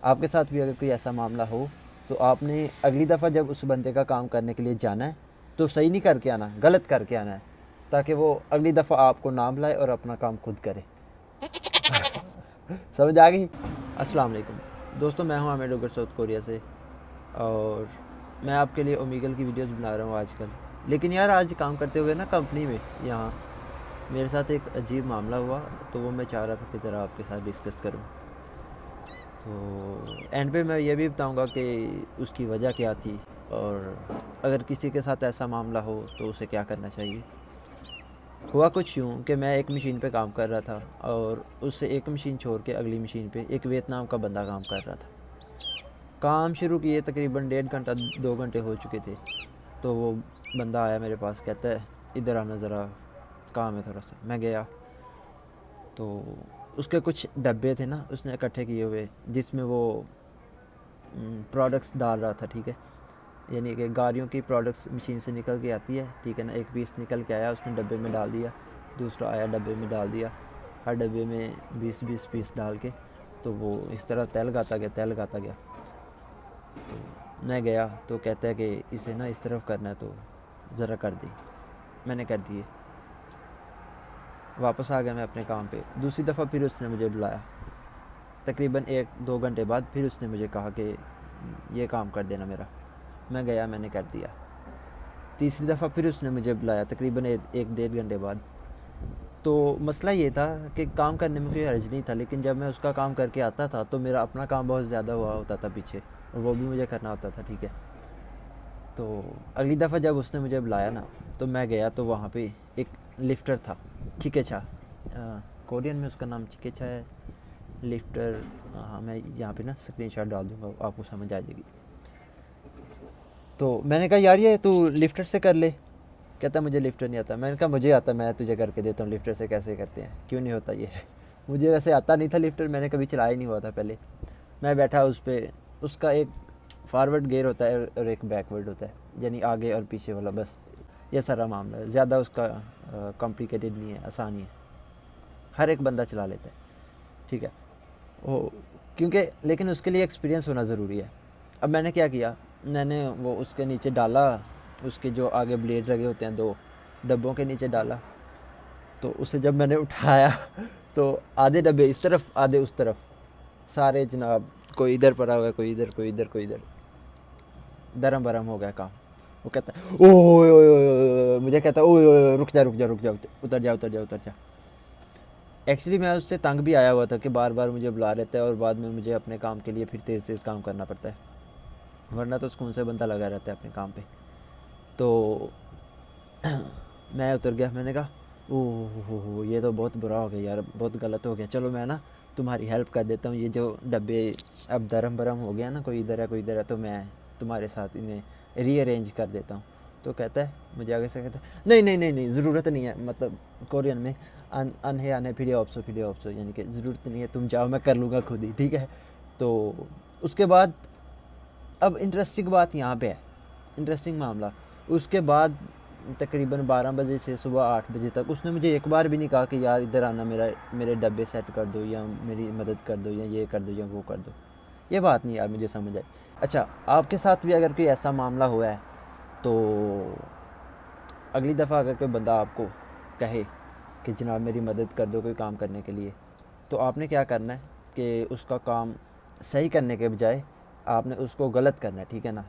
आपके साथ भी अगर कोई ऐसा मामला हो तो आपने अगली दफ़ा जब उस बंदे का काम करने के लिए जाना है तो सही नहीं करके आना, गलत करके आना है, ताकि वो अगली दफ़ा आपको ना बुलाए और अपना काम खुद करे। समझ आ गई? अस्सलाम वालेकुम दोस्तों, मैं हूं आमिर डोगर साउथ कोरिया से, और मैं आपके लिए ओमेगल की वीडियोस बना रहा हूं आजकल। लेकिन यार आज काम करते हुए ना कंपनी में यहाँ मेरे साथ एक अजीब मामला हुआ, तो वो मैं चाह रहा था कि ज़रा आपके साथ डिस्कस करूं। तो एंड पे मैं ये भी बताऊंगा कि उसकी वजह क्या थी, और अगर किसी के साथ ऐसा मामला हो तो उसे क्या करना चाहिए। हुआ कुछ यूँ कि मैं एक मशीन पे काम कर रहा था, और उससे एक मशीन छोड़ के अगली मशीन पे एक वियतनाम का बंदा काम कर रहा था। काम शुरू किए तकरीबन 1.5 घंटा 2 घंटे हो चुके थे, तो वो बंदा आया मेरे पास, कहता है इधर आना ज़रा, काम है थोड़ा सा। मैं गया तो उसके कुछ डब्बे थे ना उसने इकट्ठे किए हुए, जिसमें वो प्रोडक्ट्स डाल रहा था, ठीक है। यानी कि गाड़ियों की प्रोडक्ट्स मशीन से निकल के आती है, ठीक है ना। एक पीस निकल के आया, उसने डब्बे में डाल दिया, दूसरा आया डब्बे में डाल दिया, हर डब्बे में 20-20 पीस डाल के, तो वो इस तरह तय लगाता गया, तय लगाता गया। तो मैं गया तो कहता है कि इसे ना इस तरफ करना है, तो ज़रा कर दी। मैंने कर दिए, वापस आ गया मैं अपने काम पे। दूसरी दफ़ा फिर उसने मुझे बुलाया, तकरीबन 1-2 घंटे बाद फिर उसने मुझे कहा कि ये काम कर देना मेरा। मैं गया, मैंने कर दिया। तीसरी दफ़ा फिर उसने मुझे बुलाया तकरीबन 1-1.5 घंटे बाद। तो मसला ये था कि काम करने में कोई हर्ज नहीं था, लेकिन जब मैं उसका काम करके आता था तो मेरा अपना काम बहुत ज़्यादा हुआ होता था पीछे, और वो भी मुझे करना होता था, ठीक है। तो अगली दफ़ा जब उसने मुझे बुलाया ना, तो मैं गया तो वहाँ पे एक लिफ्टर था, चिकेचा, कोरियन में उसका नाम चिकेचा है, लिफ्टर। हाँ, मैं यहाँ पे ना स्क्रीनशॉट डाल दूँगा, आपको समझ आ जाएगी। तो मैंने कहा यार ये तू लिफ्टर से कर ले। कहता मुझे लिफ्टर नहीं आता। मैंने कहा मुझे आता, मैं तुझे करके देता हूँ, लिफ्टर से कैसे करते हैं, क्यों नहीं होता ये। मुझे वैसे आता नहीं था लिफ्टर, मैंने कभी चलाया ही नहीं हुआ था पहले। मैं बैठा उस पर, उसका एक फॉरवर्ड गियर होता है और एक बैकवर्ड होता है, यानी आगे और पीछे वाला, बस ये सारा मामला है। ज़्यादा उसका कॉम्प्लिकेटेड नहीं है, आसान ही है, हर एक बंदा चला लेता है, ठीक है। वो क्योंकि लेकिन उसके लिए एक्सपीरियंस होना ज़रूरी है। अब मैंने क्या किया, मैंने वो उसके नीचे डाला, उसके जो आगे ब्लेड लगे होते हैं 2 डब्बों के नीचे डाला। तो उसे जब मैंने उठाया तो आधे डब्बे इस तरफ, आधे उस तरफ, सारे जनाब, कोई इधर पड़ा हुआ है, कोई इधर, कोई इधर, कोई इधर, दरम बरम हो गया काम। वो कहता है ओए ओए ओए, मुझे कहता है ओए ओए, रुक जा रुक जा रुक जा, उतर जा उतर जा उतर जा। एक्चुअली मैं उससे तंग भी आया हुआ था कि बार बार मुझे बुला लेता है, और बाद में मुझे अपने काम के लिए फिर तेज़ तेज़ काम करना पड़ता है, वरना तो सुकून से बंदा लगा रहता है अपने काम पे। तो मैं उतर गया, मैंने कहा ओह हो, ये तो बहुत बुरा हो गया यार, बहुत गलत हो गया, चलो मैं ना तुम्हारी हेल्प कर देता हूँ। ये जो डब्बे अब दरम बरम हो गया ना, कोई इधर है कोई इधर है, तो मैं तुम्हारे साथ इन्हें रीअरेंज कर देता हूँ। तो कहता है, मुझे आगे से कहता है नहीं नहीं नहीं नहीं, ज़रूरत नहीं है, मतलब कोरियन में अनहे आने फिर ऑप्सो, यानी कि ज़रूरत नहीं है, तुम जाओ, मैं कर लूँगा खुद ही, ठीक है। तो उसके बाद अब इंटरेस्टिंग बात यहाँ पे है, इंटरेस्टिंग मामला। उसके बाद तकरीबन 12 बजे से सुबह 8 बजे तक उसने मुझे एक बार भी नहीं कहा कि यार इधर आना, मेरे डब्बे सेट कर दो, या मेरी मदद कर दो, या ये कर दो, या वो कर दो। ये बात नहीं यार मुझे समझ आई। अच्छा, आपके साथ भी अगर कोई ऐसा मामला हुआ है, तो अगली दफ़ा अगर कोई बंदा आपको कहे कि जनाब मेरी मदद कर दो कोई काम करने के लिए, तो आपने क्या करना है कि उसका काम सही करने के बजाय आपने उसको गलत करना है, ठीक है ना।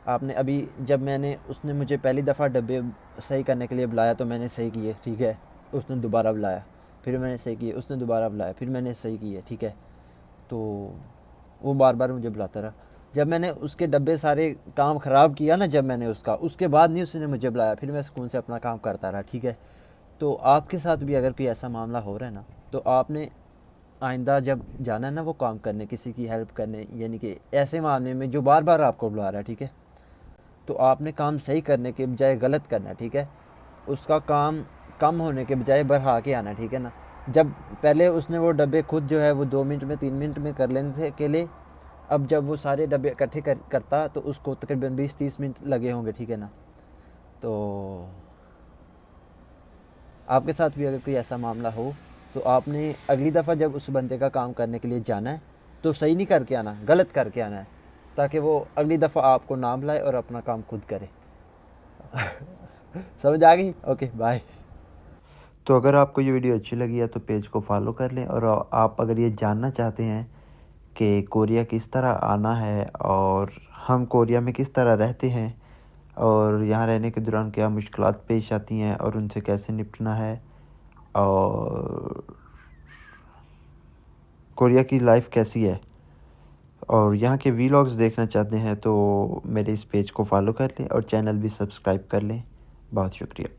आपने अभी, जब मैंने, उसने मुझे पहली दफ़ा डब्बे सही करने के लिए बुलाया तो मैंने सही किए, ठीक है। उसने दोबारा बुलाया, फिर मैंने सही किए, उसने दोबारा बुलाया, फिर मैंने सही किए, ठीक है। तो वो बार बार मुझे बुलाता रहा। जब मैंने उसके डब्बे सारे काम ख़राब किया ना, जब मैंने उसका, उसके बाद नहीं उसने मुझे बुलाया, फिर मैं सुकून से अपना काम करता रहा, ठीक है। तो आपके साथ भी अगर कोई ऐसा मामला हो रहा है ना, तो आपने आइंदा जब जाना है ना वो काम करने, किसी की हेल्प करने, यानी कि ऐसे मामले में जो बार बार आपको बुला रहा है, ठीक है, तो आपने काम सही करने के बजाय गलत करना, ठीक है। उसका काम कम होने के बजाय बढ़ा के आना, ठीक है ना। जब पहले उसने वो डब्बे खुद जो है वो 2 मिनट में 3 मिनट में कर लेने थे अकेले, अब जब वो सारे डब्बे इकट्ठे करता तो उसको तकरीबन 20-30 मिनट लगे होंगे, ठीक है ना। तो आपके साथ भी अगर कोई ऐसा मामला हो तो आपने अगली दफ़ा जब उस बंदे का काम करने के लिए जाना है तो सही नहीं करके आना, गलत करके आना है, ताकि वो अगली दफ़ा आपको नाम लाए और अपना काम खुद करे। समझ आ गई? Okay bye. तो अगर आपको ये वीडियो अच्छी लगी है तो पेज को फॉलो कर लें, और आप अगर ये जानना चाहते हैं कि कोरिया किस तरह आना है और हम कोरिया में किस तरह रहते हैं और यहाँ रहने के दौरान क्या मुश्किलात पेश आती हैं और उनसे कैसे निपटना है, और कोरिया की लाइफ कैसी है, और यहाँ के वीलॉग्स देखना चाहते हैं तो मेरे इस पेज को फॉलो कर लें और चैनल भी सब्सक्राइब कर लें। बहुत शुक्रिया।